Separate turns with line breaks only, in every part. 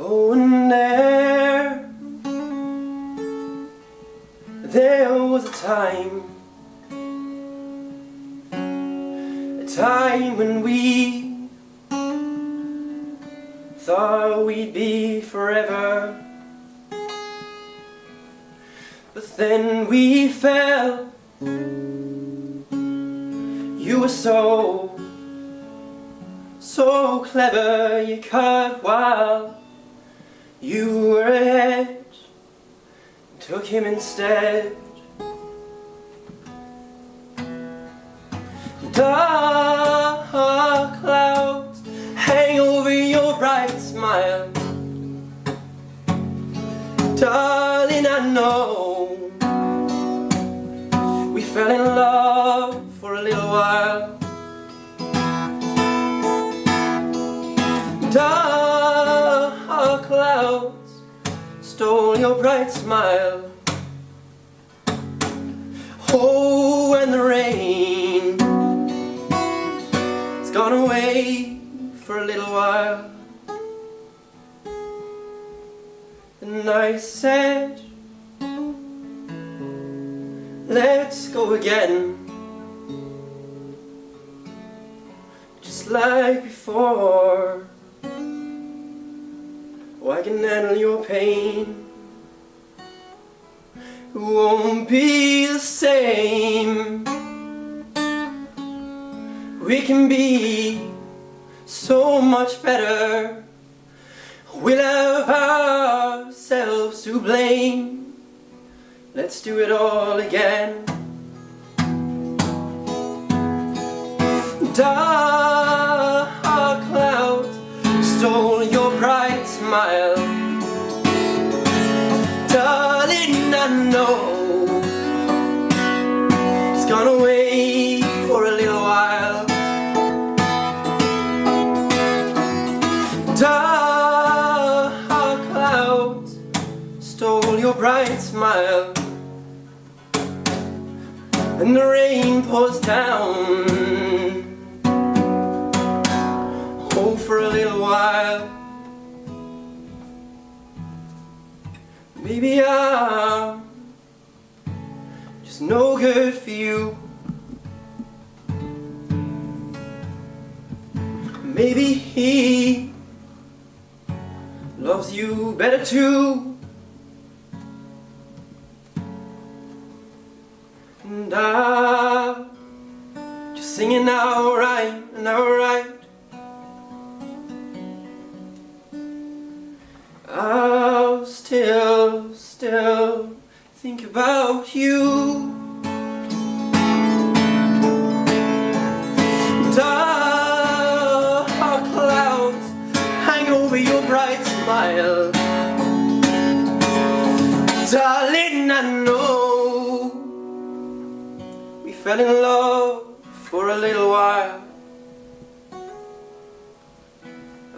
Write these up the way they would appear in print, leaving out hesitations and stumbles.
Oh, and there was a time when we thought we'd be forever, but then we fell. You were so clever, you cut while you were ahead, took him instead. Dark clouds hang over your bright smile. Darling, I know we fell in love for a little while. Dark clouds stole your bright smile. Oh, and the rain has gone away for a little while. And I said, let's go again, just like before. Oh, I can handle your pain. It won't be the same. We can be so much better. We'll have ourselves to blame. Let's do it all again. Dark clouds stole your bright smile. Darling, I know it's gone away for a little while. Dark clouds stole your bright smile. And the rain pours down, oh, for a little while. Maybe I'm just no good for you. Maybe he loves you better too. And I'm just singing alright and alright. I'll still think about you. Dark clouds hang over your bright smile. Darling, I know we fell in love for a little while.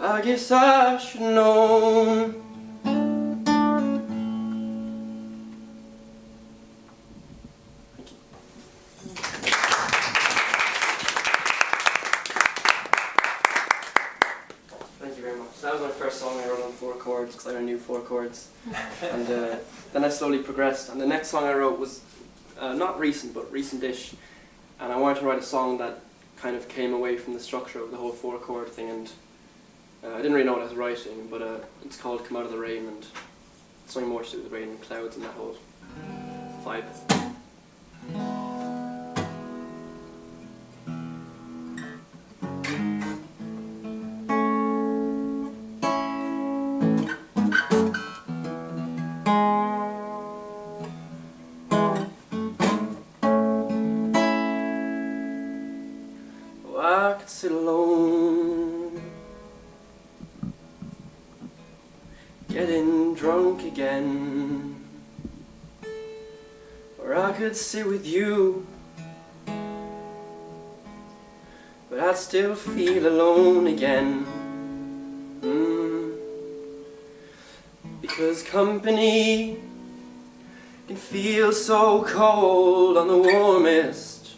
I guess I should know. Thank you very much. That was my first song I wrote on 4 chords because I knew 4 chords. And then I slowly progressed. And the next song I wrote was not recent, but recent-ish. And I wanted to write a song that kind of came away from the structure of the whole 4 chord thing. And I didn't really know what I was writing, but it's called Come Out of the Rain, and it's something more to do with rain and clouds and that whole vibe. Oh, I could sit alone, getting drunk again, or I could sit with you, but I'd still feel alone again. Because company can feel so cold on the warmest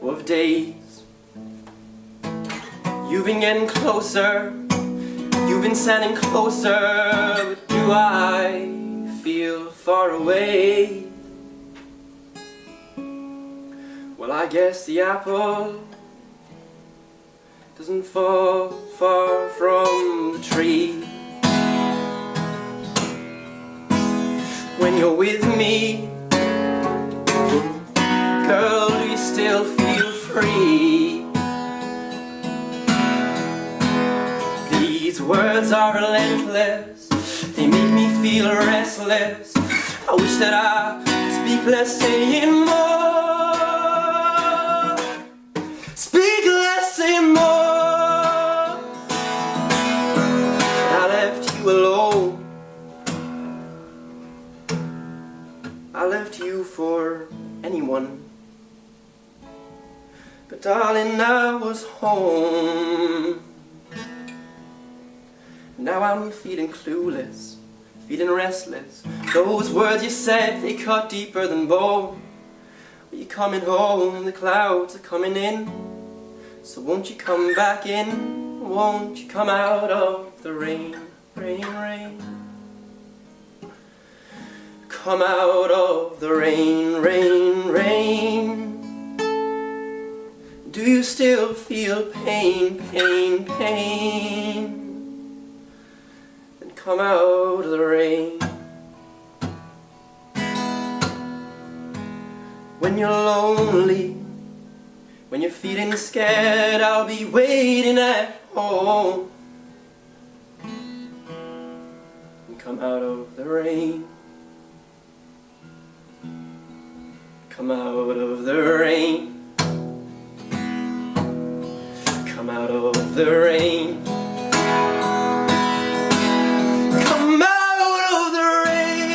of days. You've been getting closer, you've been standing closer, but do I feel far away? Well, I guess the apple doesn't fall far from the tree. When you're with me, girl, do you still feel free? These words are relentless, they make me feel restless. I wish that I could speak less, saying more. Speak less, say more. I left you alone, I left you for anyone. But darling, I was home. Now I'm feeling clueless, feeling restless. Those words you said, they cut deeper than bone. Are you coming home? The clouds are coming in. So won't you come back in? Won't you come out of the rain, rain, rain? Come out of the rain, rain, rain. Do you still feel pain, pain, pain? Then come out of the rain. When you're lonely, when you're feeling scared, I'll be waiting at home. And come out of the rain. Come out of the rain. Come out of the rain. Come out of the rain.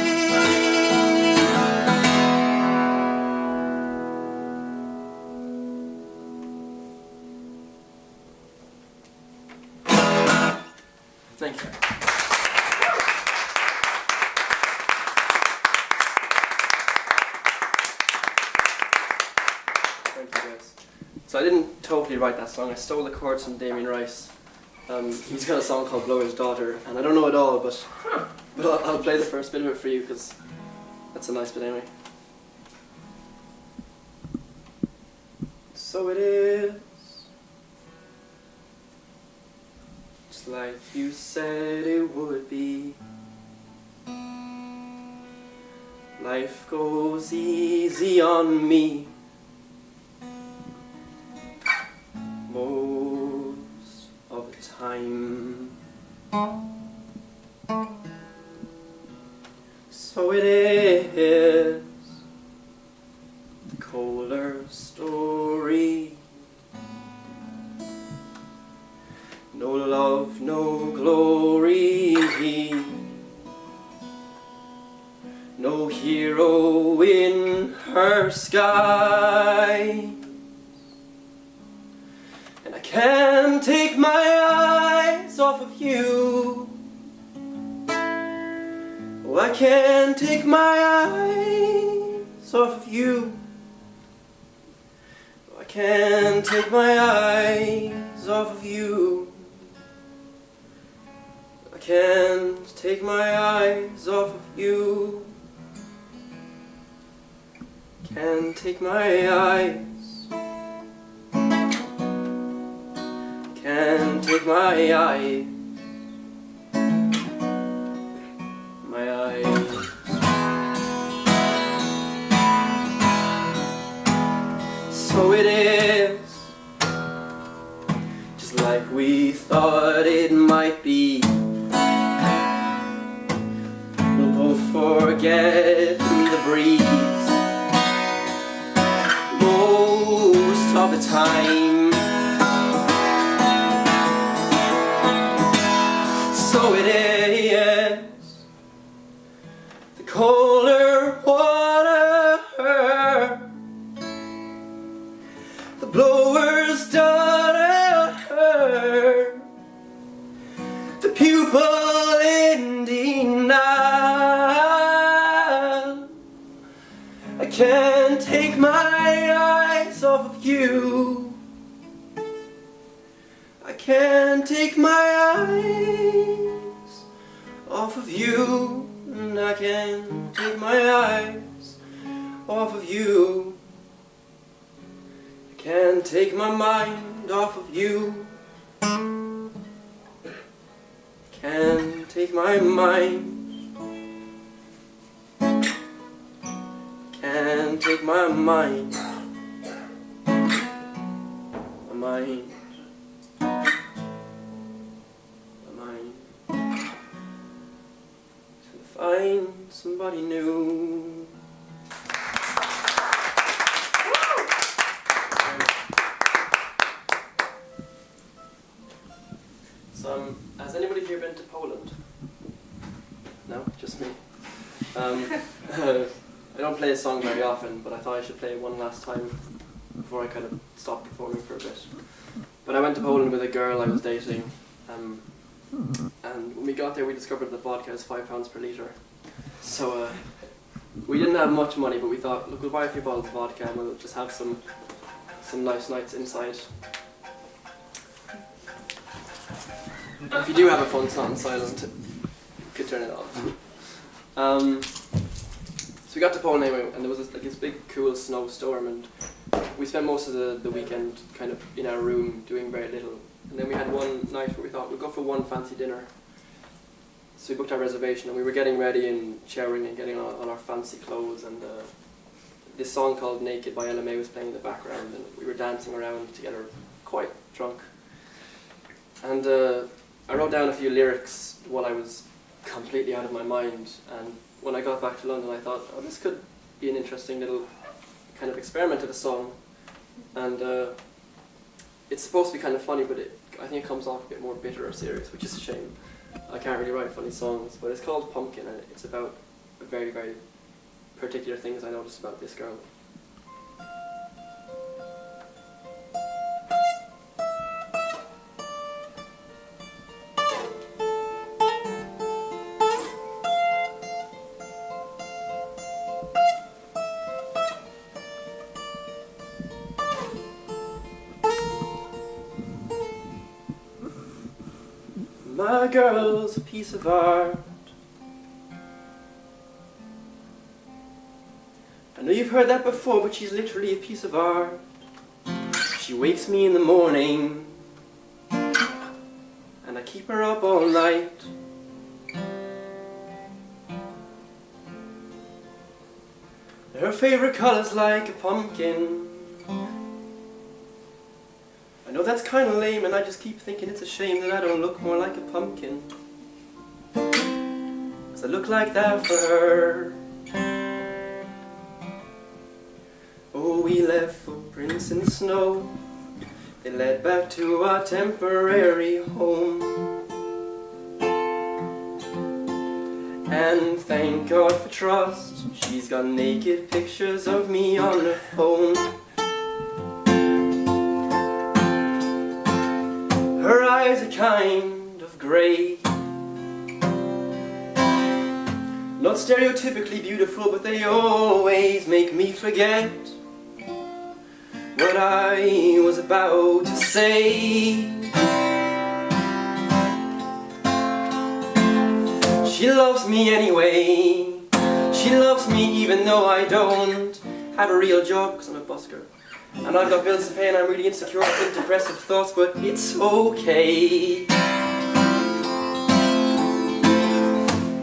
Thank you. Thank you guys. So I didn't totally write that song. I stole the chords from Imralis. He's got a song called Blower's Daughter, and I don't know it all, but I'll play the first bit of it for you because that's a nice bit anyway. So it is, just like you said it would be. Life goes easy on me most of the time. So it is the colder story. No love, no glory, no hero in her sky. And I can't take my eyes off of you. Oh, I can't take my eyes off of you. Oh, I can't take my eyes off of you. I can't take my eyes off of you. Can't take my eyes. Can't take my eyes. My eyes. So it is, just like we thought it might be. We'll both forget the breeze most of the time. So it is, the colder water, the blower's daughter, the pupil in denial. I can't take my eyes off of you. I can't take my eyes off of you, and I can't take my eyes off of you. I can't take my mind off of you. Can't take my mind. Can't take my mind. My mind. To find somebody new. So, has anybody here been to Poland? No, just me. I don't play a song very often, but I thought I should play it one last time before I kind of stopped performing for a bit. But I went to Poland with a girl I was dating, and when we got there we discovered that vodka is £5 per litre. So we didn't have much money, but we thought, look, we'll buy a few bottles of vodka and we'll just have some nice nights inside. If you do have a phone, it's not on silent, you could turn it off. So we got to Poland anyway, and there was this big cool snowstorm, and we spent most of the weekend kind of in our room doing very little. And then we had one night where we thought we'd go for one fancy dinner. So we booked our reservation, and we were getting ready and showering and getting on our fancy clothes, and this song called Naked by LMA was playing in the background, and we were dancing around together, quite drunk. And I wrote down a few lyrics while I was completely out of my mind, and when I got back to London I thought, oh, this could be an interesting little kind of experiment of a song. And it's supposed to be kind of funny, but I think it comes off a bit more bitter or serious, which is a shame. I can't really write funny songs, but it's called Pumpkin, and it's about very, very particular things I noticed about this girl. My girl's a piece of art. I know you've heard that before, but she's literally a piece of art. She wakes me in the morning, and I keep her up all night. Her favorite color's like a pumpkin. I know that's kind of lame, and I just keep thinking it's a shame that I don't look more like a pumpkin, 'cause I look like that for her. Oh, we left footprints in the snow. They led back to our temporary home. And thank God for trust, she's got naked pictures of me on her phone. Her eyes are kind of grey, not stereotypically beautiful, but they always make me forget what I was about to say. She loves me anyway. She loves me even though I don't have a real job, 'cause I'm a busker. And I've got bills to pay, and I'm really insecure, I think depressive thoughts, but it's okay.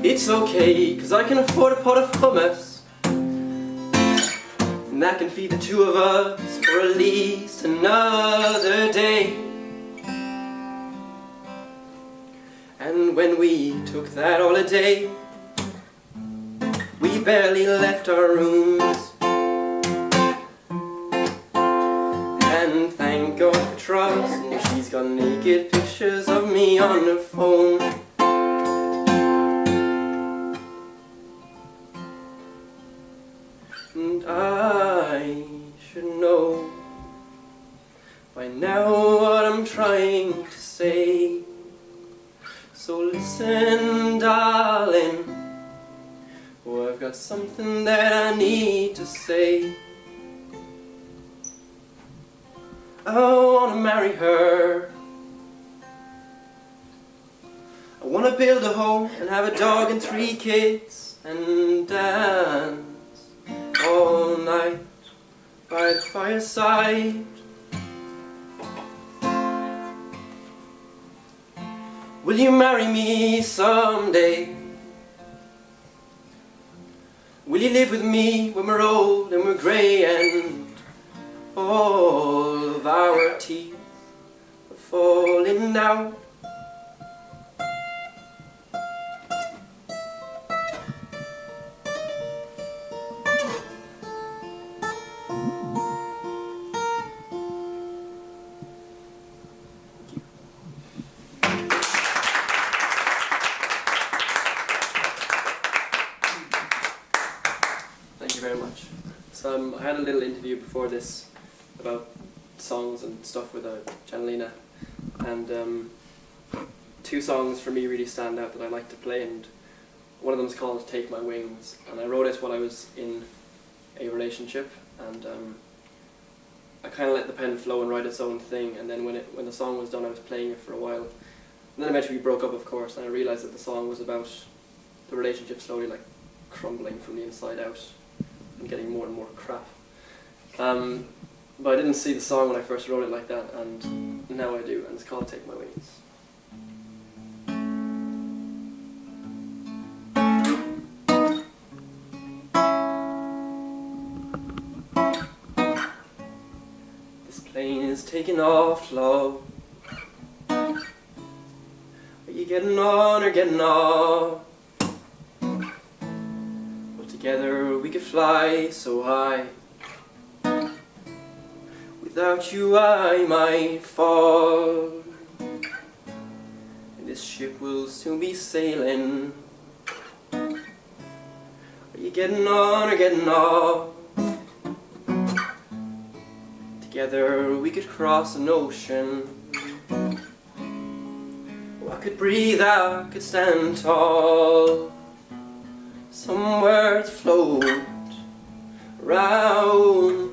It's okay, 'cause I can afford a pot of hummus, and that can feed the two of us for at least another day. And when we took that holiday, we barely left our rooms. And thank God for trust, and she's got naked pictures of me on her phone. And I should know by now what I'm trying to say. So listen, darling, oh, I've got something that I need to say. I wanna marry her, wanna build a home and have a dog and 3 kids and dance all night by the fireside. Will you marry me someday? Will you live with me when we're old and we're grey and all of our teeth are falling out? Thank you very much. So I had a little interview before this about songs and stuff with Janelina, and 2 songs for me really stand out that I like to play, and one of them is called Take My Wings, and I wrote it while I was in a relationship, and I kind of let the pen flow and write its own thing, and then when the song was done I was playing it for a while, and then eventually we broke up, of course, and I realised that the song was about the relationship slowly like crumbling from the inside out and getting more and more crap. But I didn't see the song when I first wrote it like that, and now I do, and it's called Take My Wings. This plane is taking off, love. Are you getting on or getting off? Together we could fly so high. Without you I might fall, and this ship will soon be sailing. Are you getting on or getting off? Together we could cross an ocean. Oh, I could breathe, I could stand tall. Somewhere to float around.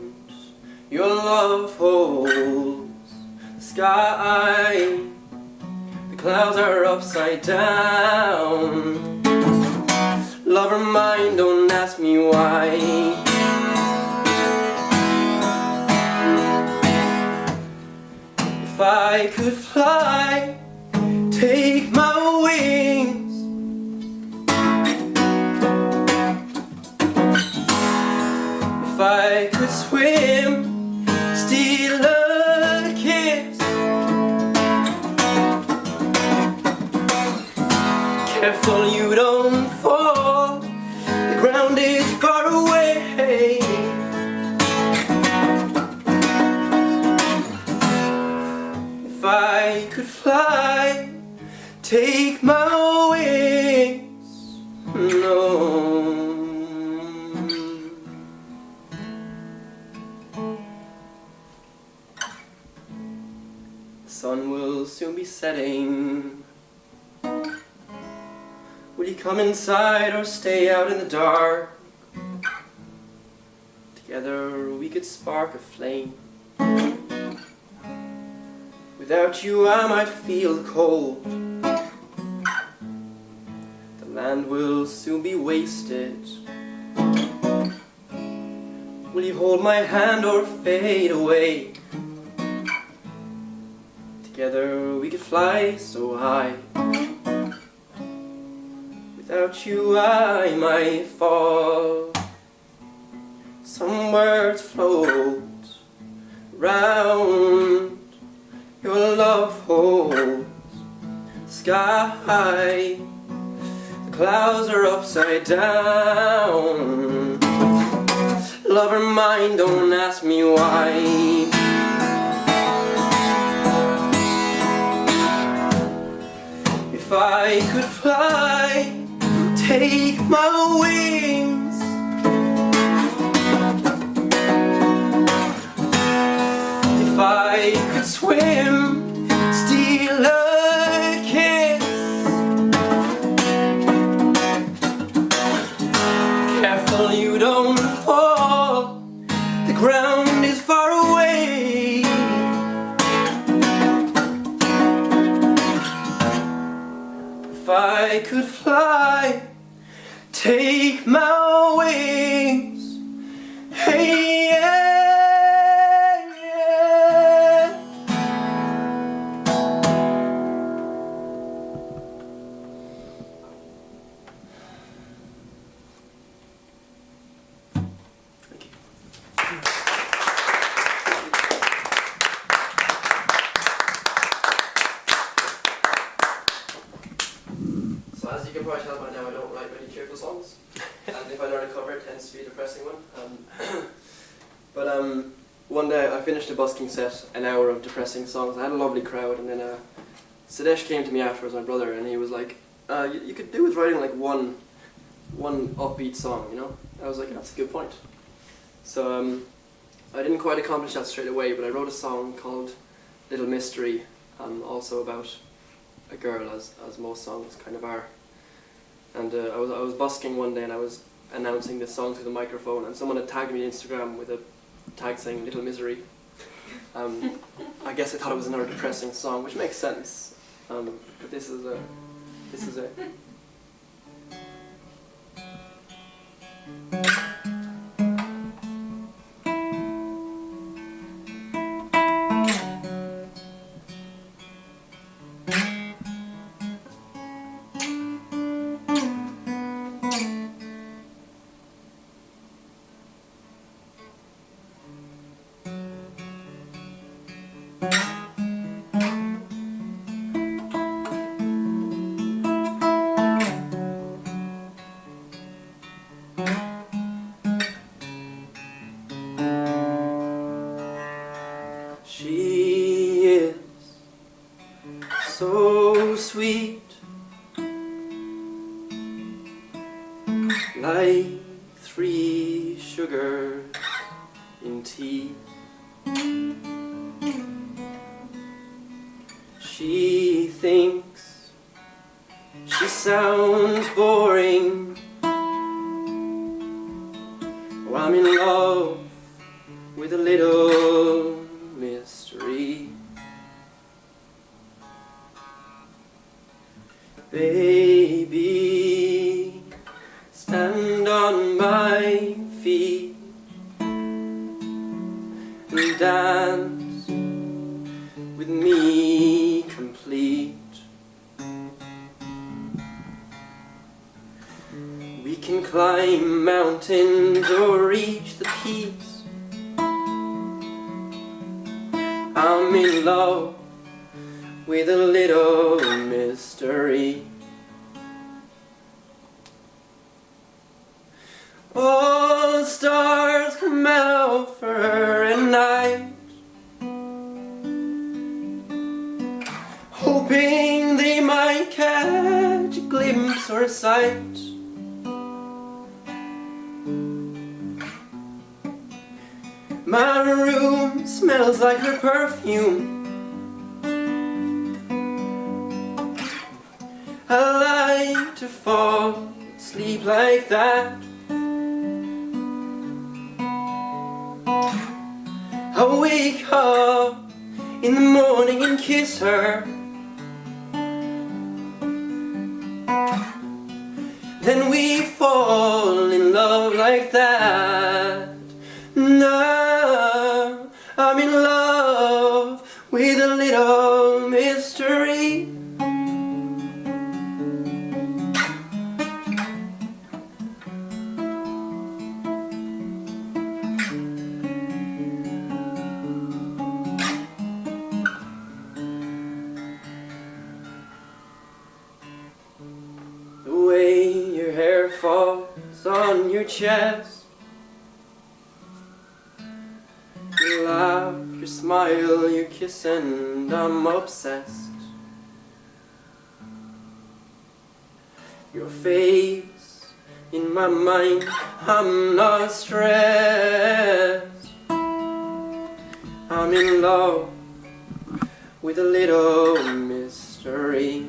Your love holds the sky. The clouds are upside down. Lover mine, don't ask me why. If I could fly, take my wings. If I could swim, steal a kiss. Careful you don't fall, the ground is far away. If I could fly, take my wings. No. The sun will soon be setting. Will you come inside or stay out in the dark? Together we could spark a flame. Without you I might feel cold. The land will soon be wasted. Will you hold my hand or fade away? Together we could fly so high. Without you I might fall. Somewhere to float round. Your love holds the sky. The clouds are upside down. Lover mine, don't ask me why. If I could fly, take my wings. If I could swim, steal a kiss. Careful you don't fall, the ground is far away. If I could fly, take my wings, hey, yeah, yeah. Thank you. So as you can probably tell by now, I don't write really cheerful songs, and if I learn a cover, it tends to be a depressing one. But one day I finished a busking set, an hour of depressing songs. I had a lovely crowd, and then Sadesh came to me afterwards, my brother, and he was like, you could do with writing like one upbeat song, you know? I was like, that's a good point. So I didn't quite accomplish that straight away, but I wrote a song called Little Mystery, also about a girl, as most songs kind of are. And I was busking one day, and I was announcing this song through the microphone, and someone had tagged me on Instagram with a tag saying Little Misery. I guess I thought it was another depressing song, which makes sense. But this is it. She is so sweet, like 3 sugars in tea. She thinks she sounds boring. Oh, I'm in love with a little mystery. Baby, stand on my feet and dance with me complete. We can climb mountains or reach the peaks. I'm in love with a little mystery. All stars come out for her at night, hoping they might catch a glimpse or a sight. My room smells like her perfume. I like to fall asleep like that. I wake up in the morning and kiss her. Then we fall in love like that. Now I'm in love with a little mystery. The way your hair falls on your chest, your laugh, your smile, your kiss, and I'm obsessed. Your face in my mind, I'm not stressed. I'm in love with a little mystery.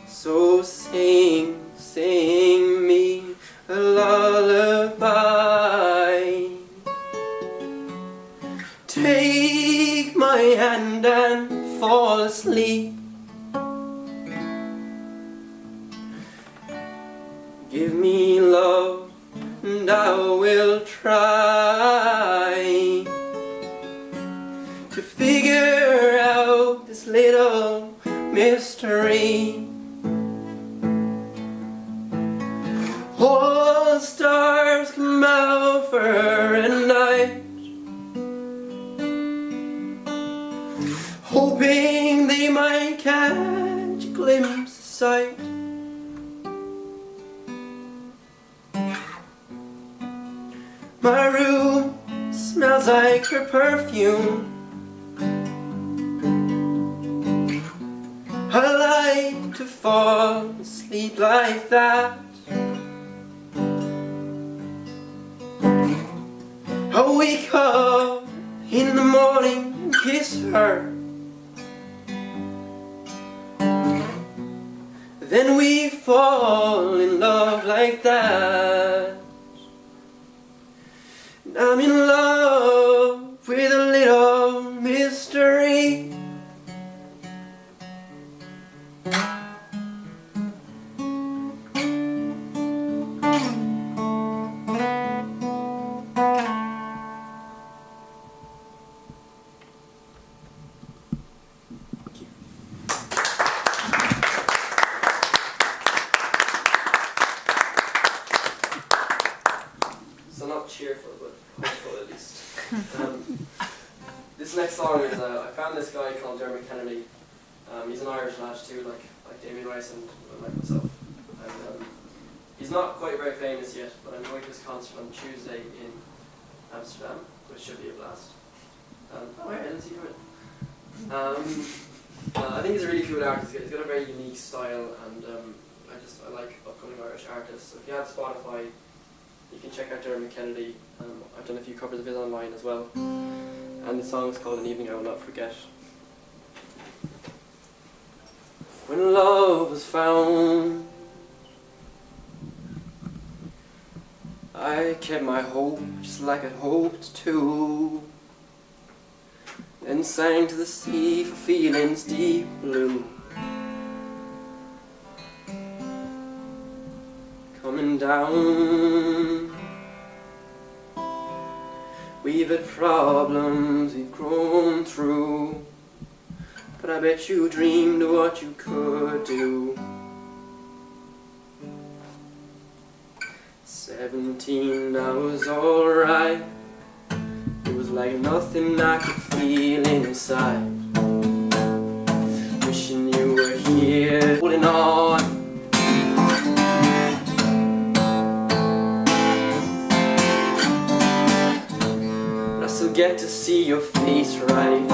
So sing, sing me a lullaby. Take my hand and fall asleep. mystery. All the stars come out for her at night, hoping they might catch a glimpse of sight. My room smells like her perfume. I like to fall asleep like that. I wake up in the morning and kiss her. Then we fall in love like that. And I'm in love with a little mystery. So not cheerful, but hopeful at least. This next song is, I found this guy called Dermot Kennedy. He's an Irish lad too, like Damien Rice and like myself. And he's not quite very famous yet, but I'm going to his concert on Tuesday in Amsterdam, which should be a blast. Oh yeah, I didn't see him. I think he's a really cool artist. He's got a very unique style, and I like upcoming Irish artists. So if you have Spotify, you can check out Dermot Kennedy. I've done a few covers of his online as well. And the song is called An Evening I Will Not Forget. When love was found, I kept my hope just like I'd hoped to, then sang to the sea for feelings deep blue. Coming down, we've had problems we've grown through, but I bet you dreamed of what you could do. 17, I was alright. It was like nothing I could feel inside. Wishing you were here, holding on. But I still get to see your face, right?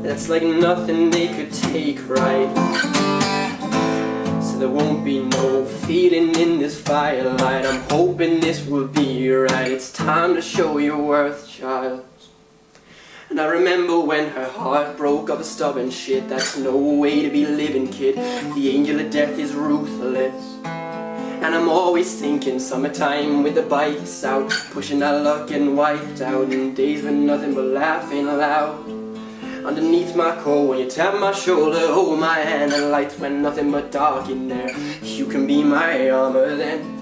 That's like nothing they could take, right? So there won't be no feeling in this firelight. I'm hoping this will be right. It's time to show your worth, child. And I remember when her heart broke of a stubborn shit. That's no way to be living, kid. The angel of death is ruthless. And I'm always thinking summertime with the bikes out, pushing that luck and wiped out, and days with nothing but laughing loud. Underneath my coat, when you tap my shoulder, hold my hand, and lights when nothing but dark in there. You can be my armor then.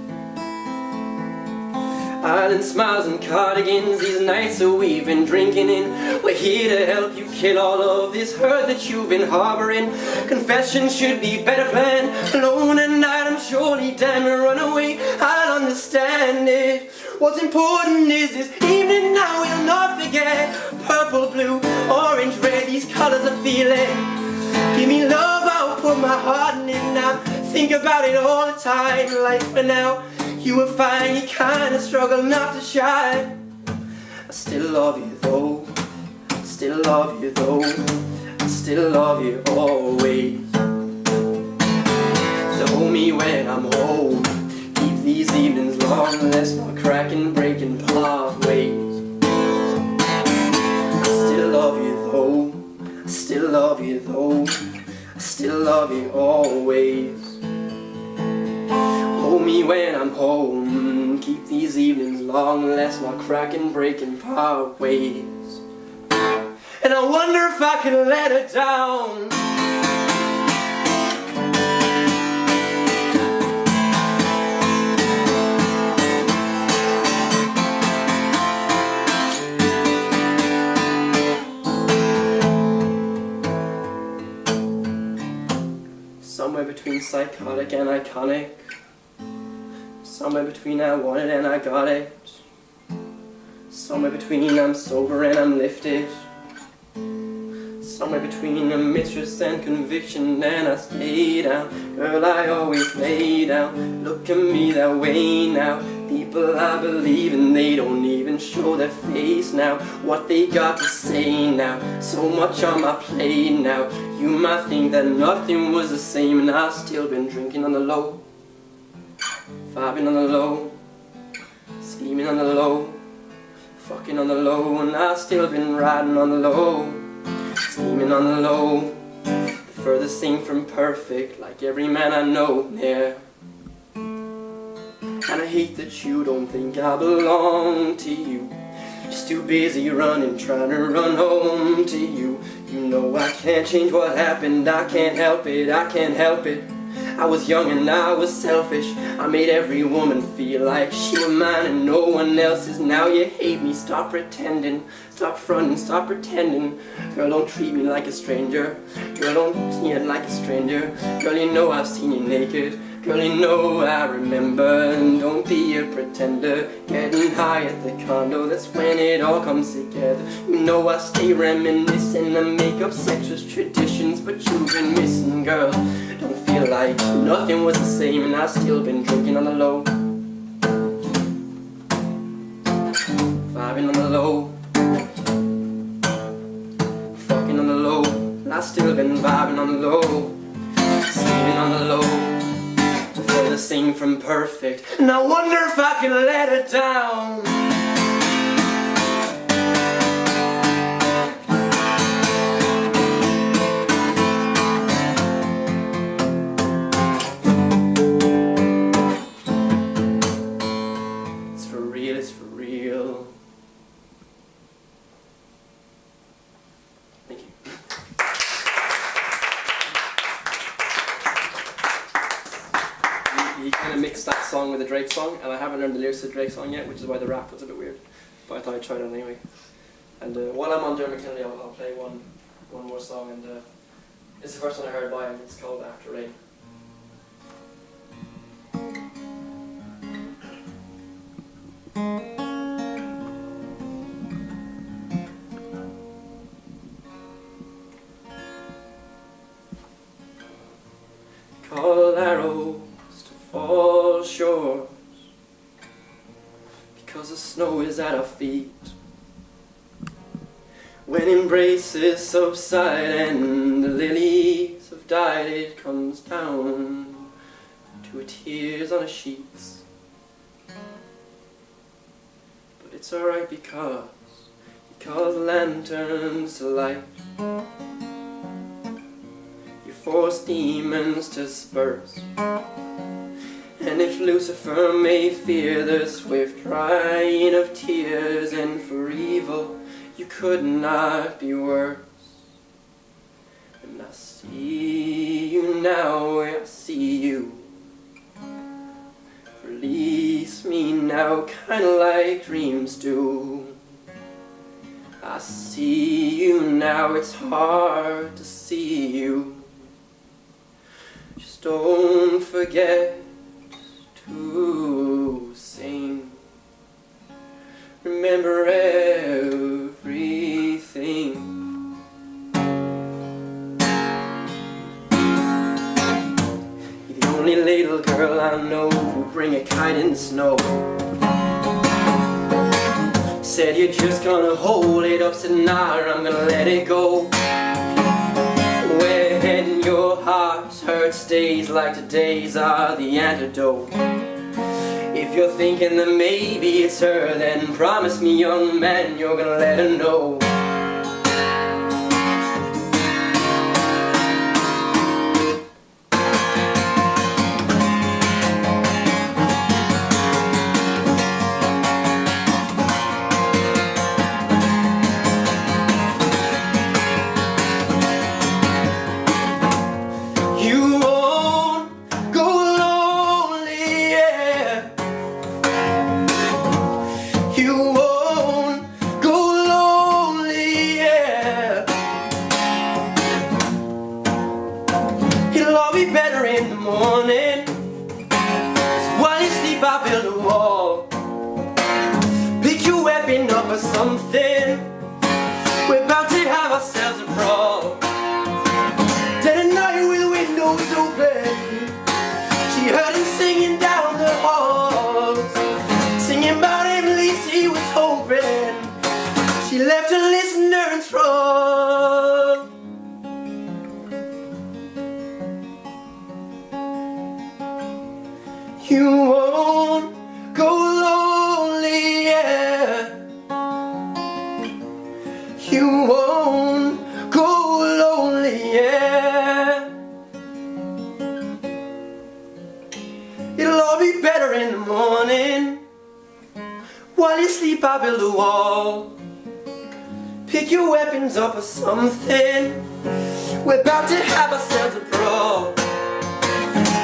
Island smiles and cardigans, these nights that we've been drinking in. We're here to help you kill all of this hurt that you've been harboring. Confession should be better planned. Alone at night, I'm surely damned to run away. I'll understand it. What's important is this evening I will not forget. Purple, blue, orange, red, these colors are feeling. Give me love, I'll put my heart in it now. Think about it all the time, like for now. You will find you kinda struggle not to shine. I still love you though, I still love you though, I still love you always. So hold me when I'm home, keep these evenings long, let's not crack and break and part ways. I still love you though, I still love you though, I still love you always. Hold me when I'm home, keep these evenings long, let's not crack and break and part ways. And I wonder if I could let her down. between psychotic and iconic. Somewhere between I want it and I got it. Somewhere between I'm sober and I'm lifted. Somewhere between a mistress and conviction, and I stay down. Girl, I always lay down. Look at me that way now. People I believe in, they don't even show their face now. What they got to say now, so much on my plate now. You might think that nothing was the same, and I've still been drinking on the low, vibing on the low, scheming on the low, fucking on the low, and I've still been riding on the low, scheming on the low. The furthest thing from perfect, like every man I know, yeah. And I hate that you don't think I belong to you. Just too busy running, trying to run home to you. You know I can't change what happened, I can't help it, I can't help it. I was young and I was selfish. I made every woman feel like she was mine and no one else's. Now you hate me, stop pretending. Stop fronting, stop pretending. Girl, don't treat me like a stranger. Girl, don't see it like a stranger. Girl, you know I've seen you naked. Girl, you know I remember. And don't be a pretender. Getting high at the condo, that's when it all comes together. You know I stay reminiscing and make up sexist traditions, but you've been missing, girl. Don't feel like nothing was the same, and I've still been drinking on the low, vibing on the low, fucking on the low, and I've still been vibing on the low, sleeping on the low, for the sing from perfect, and I wonder if I can let it down. It's for real. Thank you. He kind of mixed that song with the Drake song, and I haven't learned the lyrics to the Drake song yet, which is why the rap was a bit weird. But I thought I'd try it on anyway. And while I'm on Dermot Kennedy, I'll play one more song, and it's the first one I heard by him. It's called After Rain. Call arrows to fall shores, because the snow is at our feet. When embraces subside and the lilies have died, it comes down to tears on the sheets. But it's alright because lanterns to light. Force demons to disperse. And if Lucifer may fear the swift drying of tears, and for evil you could not be worse. And I see you now, I see you. Release me now, kinda like dreams do. I see you now, it's hard to see you. Just don't forget to sing. Remember everything. You're the only little girl I know who bring a kite in the snow. Said you're just gonna hold it up, said nah, I'm gonna let it go. When your heart hurts, days like today's are the antidote. If you're thinking that maybe it's her, then promise me, young man, you're gonna let her know. You won't go lonely. listener and thrall. You won't go lonely, yeah. You won't go lonely, yeah. It'll all be better in the morning. While you sleep I build a wall. Pick your weapons up or something. We're about to have ourselves a brawl.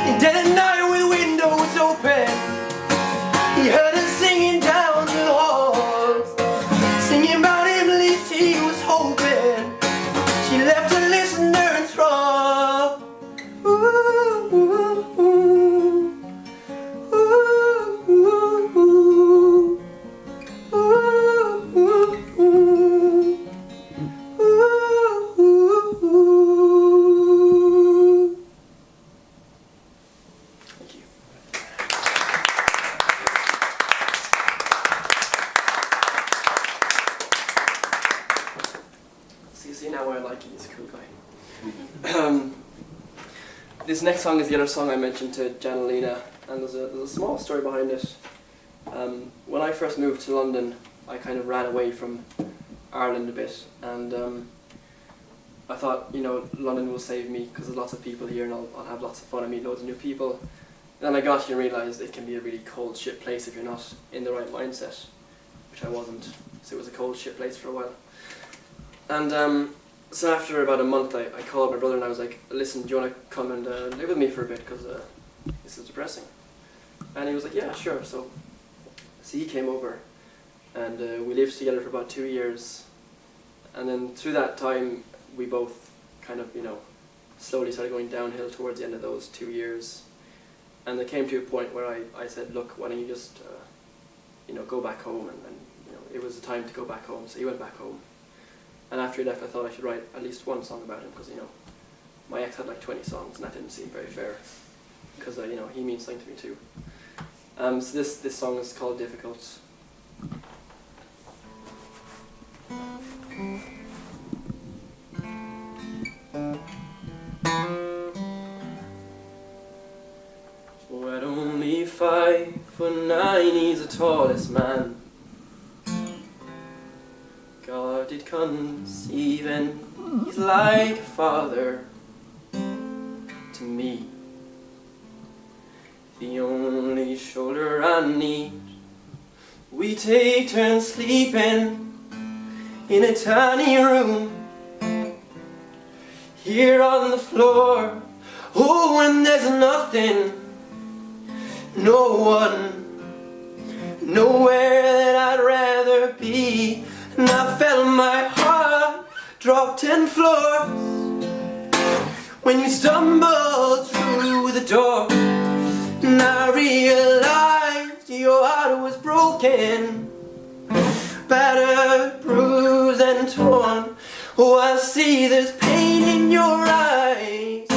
And dead at night with windows open, he heard us singing down the halls, singing about Imralis he was hoping. She left a listener and thrall. Ooh, ooh, ooh, ooh, ooh, ooh, ooh, ooh, ooh. Thank you. See now why I like him, he's a cool guy. This next song is the other song I mentioned to Janelina, and there's a small story behind it. When I first moved to London, I kind of ran away from Ireland a bit, and I thought, you know, London will save me because there's lots of people here and I'll have lots of fun and meet loads of new people. Then I got here and realised it can be a really cold, shit place if you're not in the right mindset, which I wasn't. So it was a cold, shit place for a while. And so after about a month, I called my brother and I was like, listen, do you want to come and live with me for a bit because this is depressing? And he was like, yeah, sure. So he came over and we lived together for about 2 years. And then through that time, we both kind of, you know, slowly started going downhill towards the end of those 2 years. And it came to a point where I said, look, why don't you just, you know, go back home? And you know, it was the time to go back home. So he went back home. And after he left, I thought I should write at least one song about him because, you know, my ex had like 20 songs and that didn't seem very fair because, you know, he means something to me too. So this song is called Difficult. Oh, at only 5'9", he's the tallest man God did conceive, and he's like a father to me. The only shoulder I need. We take turns sleeping in a tiny room here on the floor. Oh, and there's nothing, no one, nowhere that I'd rather be. And I felt my heart drop 10 floors when you stumbled through the door. And I realized your heart was broken, battered, bruised and torn. Oh, I see there's pain in your eyes.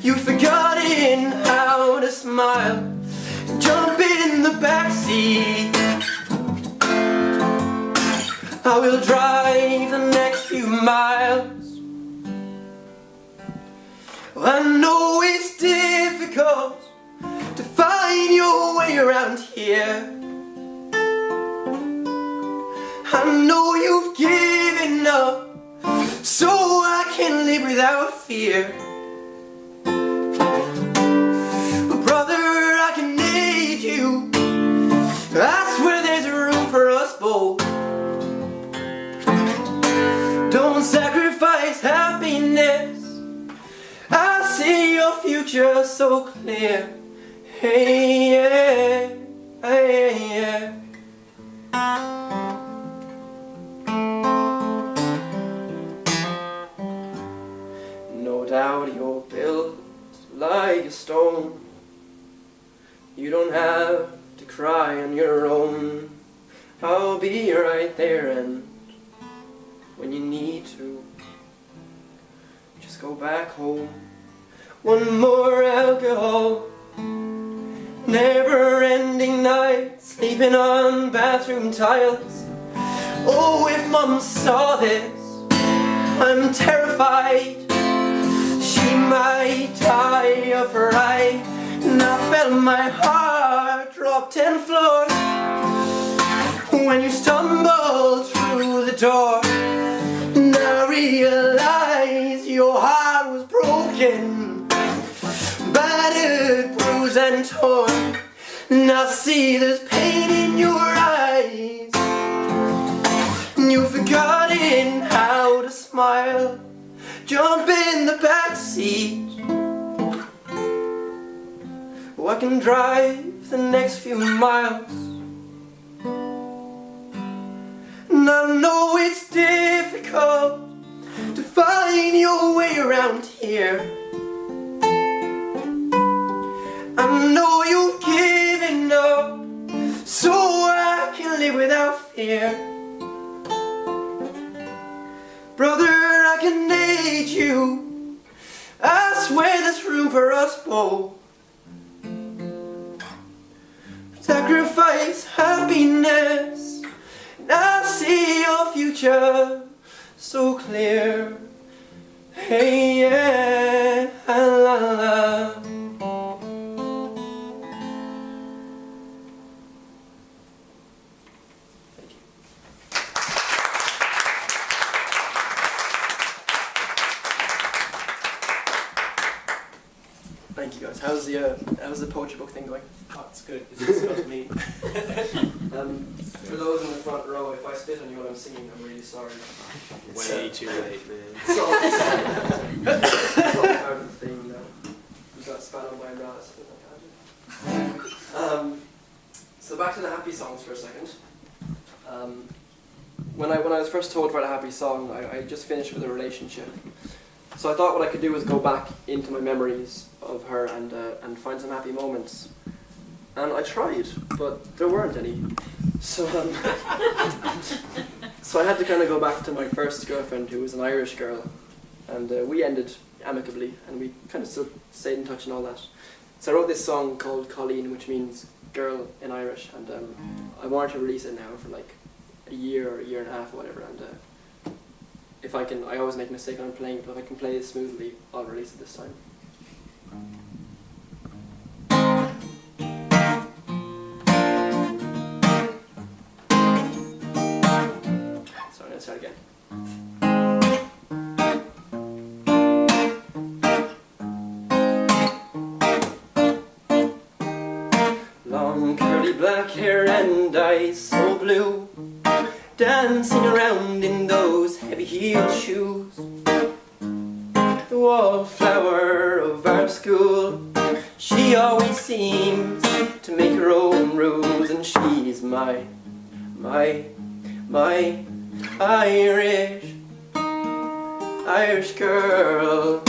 You've forgotten how to smile. Jump in the backseat, I will drive the next few miles. I know it's difficult to find your way around here. I know you've given up so I can live without fear. But brother, I can need you. I swear there's room for us both. Don't sacrifice happiness. I see your future so clear. Hey, yeah, hey, yeah. No doubt you're built like a stone. You don't have to cry on your own. I'll be right there, and when you need to, just go back home. One more alcohol, never-ending night, sleeping on bathroom tiles. Oh, if Mum saw this, I'm terrified. She might die of fright. And I felt my heart drop 10 floors when you stumbled through the door. And I realized your heart was broken, battered, bruised and torn. And I see there's pain in your eyes, and you've forgotten how to smile. Jump in the back seat, oh, I can drive the next few miles. And I know it's difficult to find your way around here. I know you've given up so I can live without fear. Brother, I can aid you. I swear there's room for us both. Sacrifice happiness, and I see your future so clear. Hey, yeah, la la. Thank you guys. How's the poetry book thing going?
Oh, it's good. It's just about me.
For those in the front row, if I spit on you while I'm singing, I'm really sorry.
Way too late, man.
It's all part of the thing, you know. You got spat on by Imralis. So back to the happy songs for a second. When I was first told to write a happy song, I just finished with a relationship. So I thought what I could do was go back into my memories of her and find some happy moments. And I tried, but there weren't any. So so I had to kind of go back to my first girlfriend, who was an Irish girl, and we ended amicably, and we kind of still stayed in touch and all that. So I wrote this song called Colleen, which means girl in Irish, and I wanted to release it now for like a year or a year and a half or whatever. And if I can, I always make a mistake when I'm playing, but if I can play it smoothly, I'll release it this time. So I'm going to start again. Long curly black hair and eyes so blue, dancing around in those heavy-heeled shoes. The wallflower of our school, she always seems to make her own rules, and she's my Irish girl.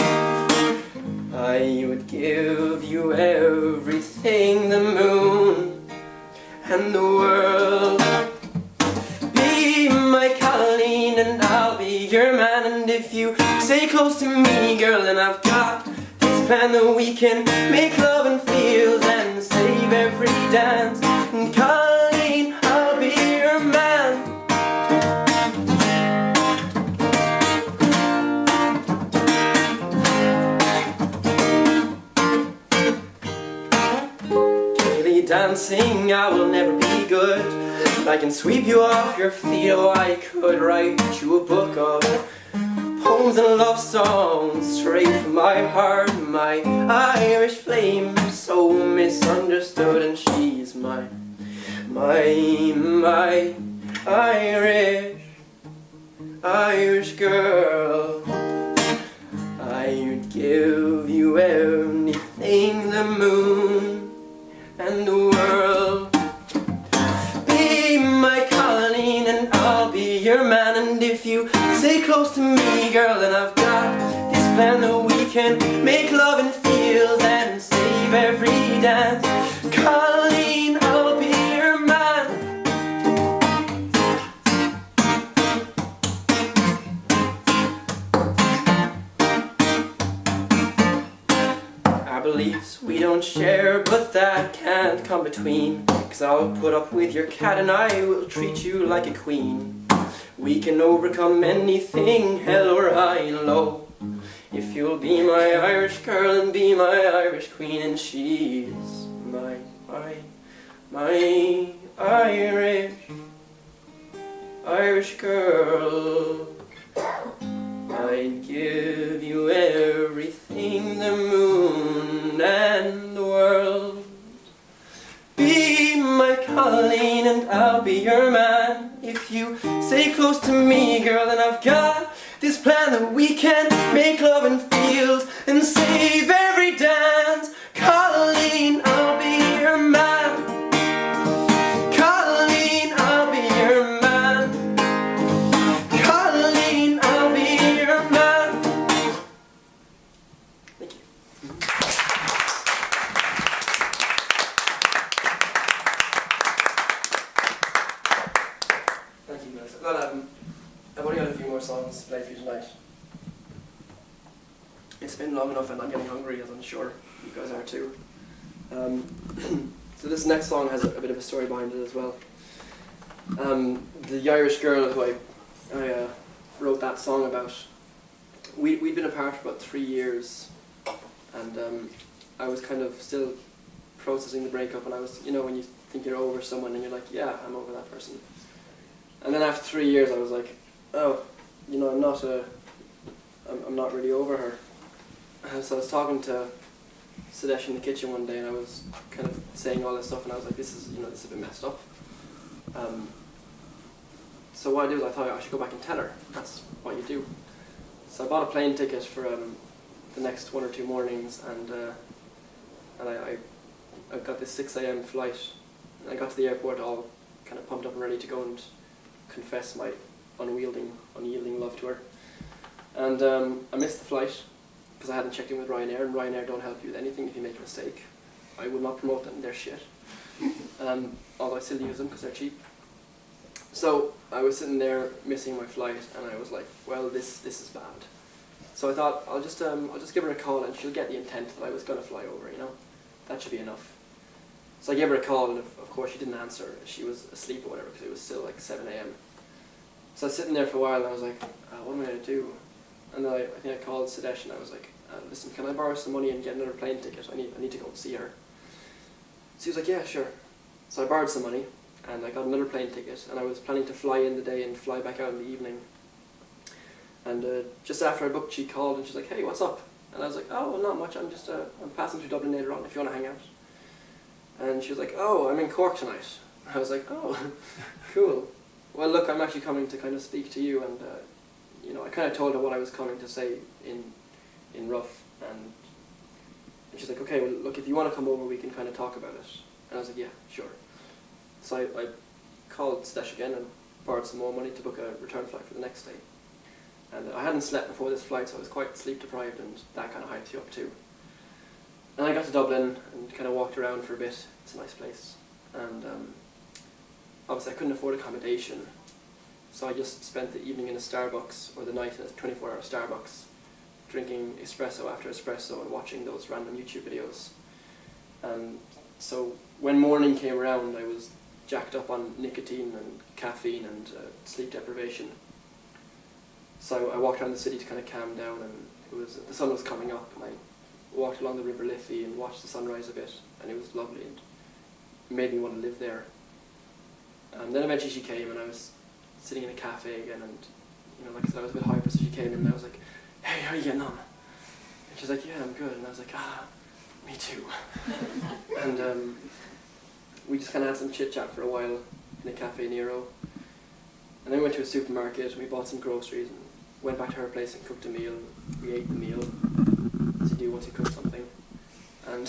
I would give you everything, the moon and the world. Be my Colleen and I'll be your man, and if you stay close to me, girl, then I've got this plan that we can make love in fields and save every dance. And Colleen, I'll be your man. Dancing, I will never be good. I can sweep you off your feet, oh, I could write you a book of poems and love songs straight from my heart. My Irish flame, so misunderstood, and she's my Irish girl. I would give you anything, the moon and the world. Be my Colleen and I'll be your man, and if you stay close to me, girl, then I've got this plan that we can make love in fields and save every dance. Colleen, I'll be your man. Our beliefs we don't share, but that can't come between, 'cause I'll put up with your cat and I will treat you like a queen. We can overcome anything, hell or high and low. If you'll be my Irish girl and be my Irish queen, and she's my Irish girl. I'd give you everything, the moon and the world. Be my Colleen and I'll be your man. If you stay close to me, girl, then I've got this plan that we can make love in fields and save every dance. Colleen, I'll be your man. Colleen, I'll be your man. Colleen, I'll be your man. Thank you. Thank you guys. I've only got a few more songs to play for you tonight. It's been long enough and I'm getting hungry, as I'm sure you guys are too. So this next song has a bit of a story behind it as well. The Irish girl who I wrote that song about, we'd been apart for about 3 years, and I was kind of still processing the breakup, and I was, you know, when you think you're over someone and you're like, yeah, I'm over that person. And then after 3 years I was like, oh, you know, I'm not really over her. So I was talking to Sudesh in the kitchen one day, and I was kind of saying all this stuff, and I was like, this is a bit messed up. So what I did was I thought I should go back and tell her. That's what you do. So I bought a plane ticket for the next 1 or 2 mornings, and I got this 6 a.m. flight. And I got to the airport all kind of pumped up and ready to go and confess my unyielding love to her. And I missed the flight because I hadn't checked in with Ryanair, and Ryanair don't help you with anything if you make a mistake. I would not promote them, they're shit. Although I still use them because they're cheap. So I was sitting there missing my flight, and I was like, well, this is bad. So I thought I'll just give her a call, and she'll get the intent that I was going to fly over, you know. That should be enough. So I gave her a call, and of course she didn't answer. She was asleep or whatever, because it was still like 7 a.m. So I was sitting there for a while, and I was like, what am I going to do? And then I think I called Sudesh, and I was like, listen, can I borrow some money and get another plane ticket? I need to go and see her. So he was like, yeah, sure. So I borrowed some money, and I got another plane ticket, and I was planning to fly in the day and fly back out in the evening. And just after I booked, she called, and she's like, hey, what's up? And I was like, oh, well, not much, I'm passing through Dublin later on if you want to hang out. And she was like, oh, I'm in Cork tonight. I was like, oh, cool. Well, look, I'm actually coming to kind of speak to you, and you know, I kind of told her what I was coming to say in rough, and she's like, okay, well, look, if you want to come over, we can kind of talk about it. And I was like, yeah, sure. So I called Stesh again and borrowed some more money to book a return flight for the next day. And I hadn't slept before this flight, so I was quite sleep deprived, and that kind of hyped you up too. And I got to Dublin and kind of walked around for a bit. It's a nice place. And obviously I couldn't afford accommodation, so I just spent the evening in a Starbucks, or the night in a 24-hour Starbucks, drinking espresso after espresso and watching those random YouTube videos. So when morning came around, I was jacked up on nicotine and caffeine and sleep deprivation. So I walked around the city to kind of calm down, and the sun was coming up, and I walked along the River Liffey and watched the sunrise a bit, and it was lovely, and it made me want to live there. Then eventually she came, and I was sitting in a cafe again, and you know, like I said, I was a bit hyper, so she came in, and I was like, hey, how are you getting on? And she's like, yeah, I'm good. And I was like, me too. And we just kind of had some chit-chat for a while in a Cafe Nero. And then we went to a supermarket, and we bought some groceries, and went back to her place and cooked a meal. We ate the meal, as you do once you cook something. And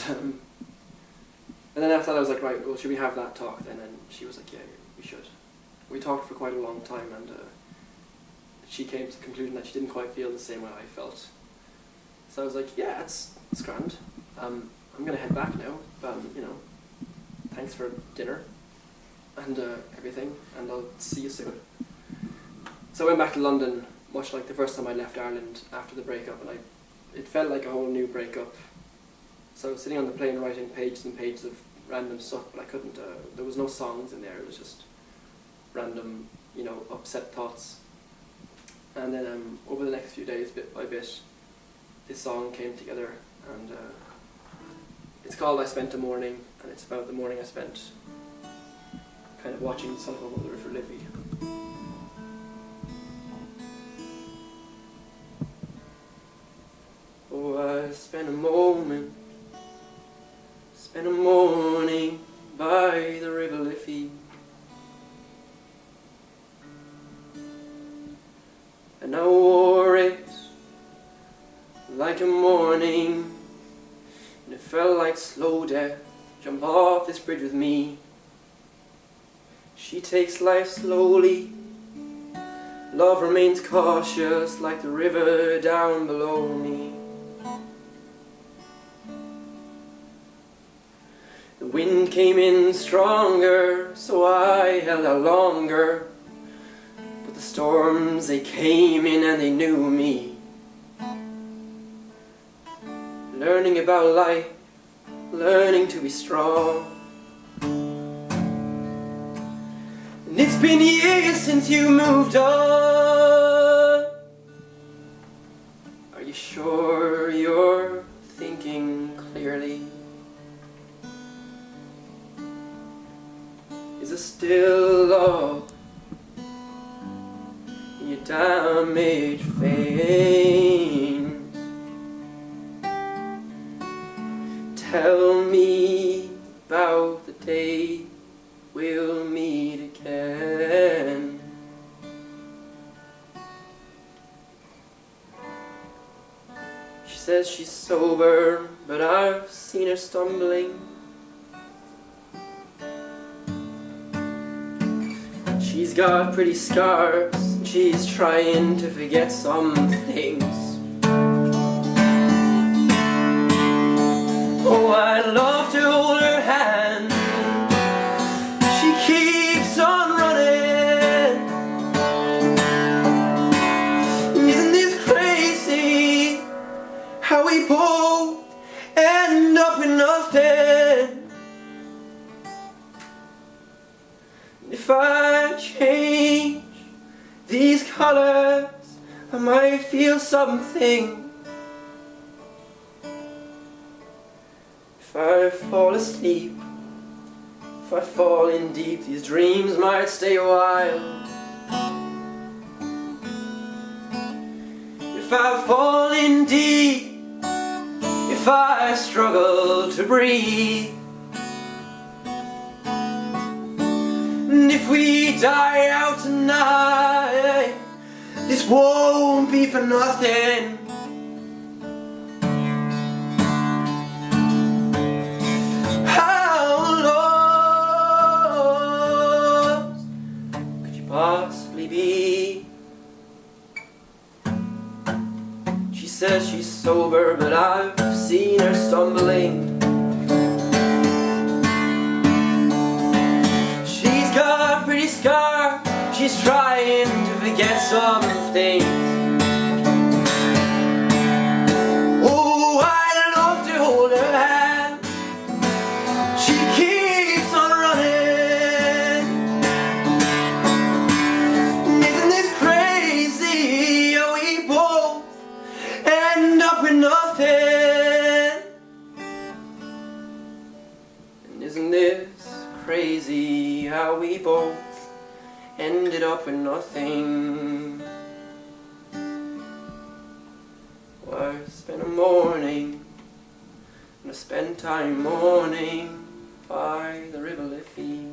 then after that I was like, right, well, should we have that talk then? And she was like, yeah, we should. We talked for quite a long time, and she came to the conclusion that she didn't quite feel the same way I felt. So I was like, yeah, it's grand. I'm going to head back now. You know, thanks for dinner and everything, and I'll see you soon. So I went back to London, much like the first time I left Ireland after the breakup, and it felt like a whole new breakup. So I was sitting on the plane writing pages and pages of random stuff, but I couldn't, there was no songs in there, it was just random upset thoughts. And then over the next few days, bit by bit, this song came together, and it's called I Spent a Morning, and it's about the morning I spent kind of watching the sun over the River Liffey. Oh, I spent a morning by the River Liffey, and I wore it like a morning, and it felt like slow death. Jump off this bridge with me. She takes life slowly. Love remains cautious like the river down below me. The wind came in stronger, so I held out longer. But the storms, they came in and they knew me. Learning about life, learning to be strong. And it's been years since you moved on. Are you sure you're thinking clearly? Is it still love in your damaged veins? Tell me about the day we'll meet again. She says she's sober, but I've seen her stumbling. She's got pretty scars, and she's trying to forget some things. Oh, I'd love to hold her hand. She keeps on running. Isn't this crazy? How we both end up with nothing. If I change these colors, I might feel something. If I fall asleep, if I fall in deep, these dreams might stay a while. If I fall in deep, if I struggle to breathe, and if we die out tonight, this won't be for nothing. How lost could you possibly be? She says she's sober, but I've seen her stumbling. Got a pretty scar, she's trying to forget some things. Oh, I'd love to hold her hand. She keeps on running. Isn't this crazy how we both end up with nothing? And isn't this crazy how we both ended up with nothing? Well, I spent a morning, and I spent time mourning by the River Liffey.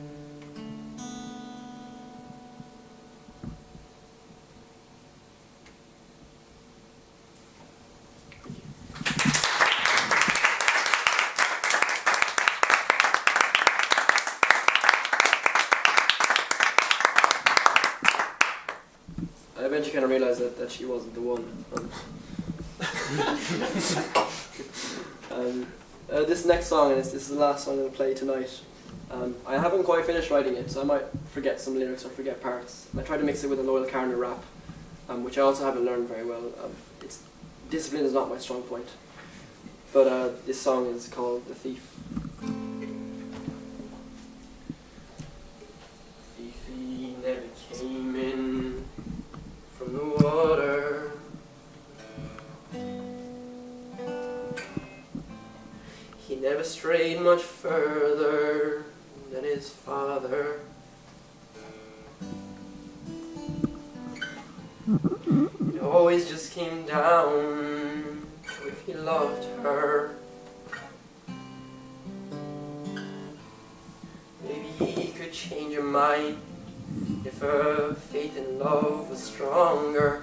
I eventually kind of realised that she wasn't the one. This next song, and this is the last song I'm going to play tonight. I haven't quite finished writing it, so I might forget some lyrics or forget parts. I tried to mix it with a Loyal Carner rap, which I also haven't learned very well. Discipline is not my strong point. But this song is called The Thief. Thief, he never came from the water. He never strayed much further than his father. It always just came down to if he loved her. Maybe he could change her mind if her faith in love was stronger.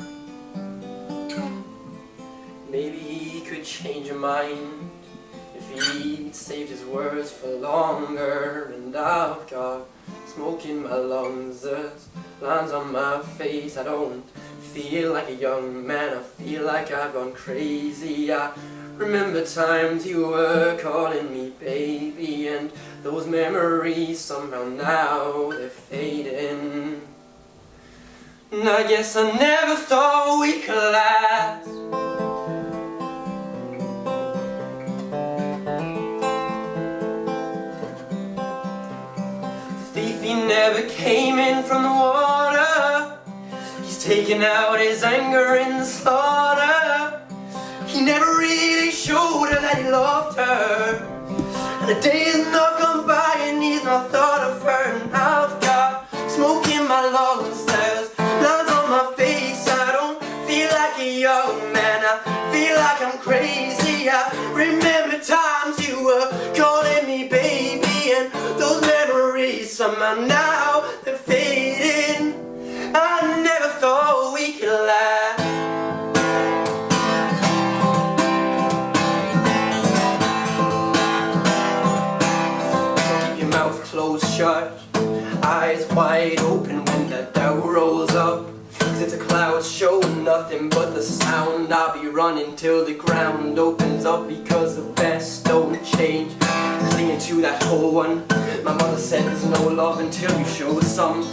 Maybe he could change her mind if he saved his words for longer. And I've got smoke in my lungs, there's lines on my face. I don't feel like a young man, I feel like I've gone crazy. I remember times you were calling me baby, and those memories somehow now they're fading. And I guess I never thought we could last. Thief, he never came in from the water. He's taking out his anger in the slaughter. He never really showed her that he loved her. And a day has not gone by and he's not thought of her. And I've got smoke in my lungs, there's lines on my face. I don't feel like a young man, I feel like I'm crazy. I remember times you were calling me baby, and those memories somehow now they're fading. I never thought we could last. Mouth closed shut, eyes wide open when the doubt rolls up. 'Cause if the clouds show nothing but the sound, I'll be running till the ground opens up, because the best don't change. Clinging to that whole one. My mother said there's no love until you show some.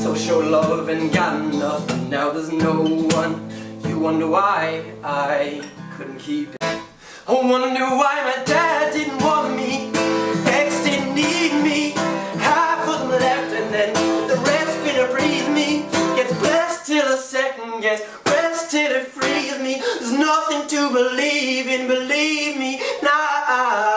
So show love and got nothing, now there's no one. You wonder why I couldn't keep it. I wonder why my dad didn't want me. Ex didn't need me. Half of them left and then the rest finna breathe me. Gets blessed till a second gets rest till it frees me. There's nothing to believe in, believe me, nah.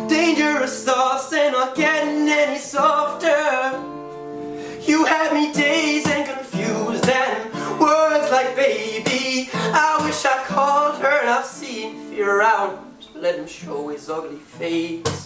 Dangerous thoughts, they're not getting any softer. You had me dazed and confused and words like baby. I wish I called her and I've seen fear around. Let him show his ugly face.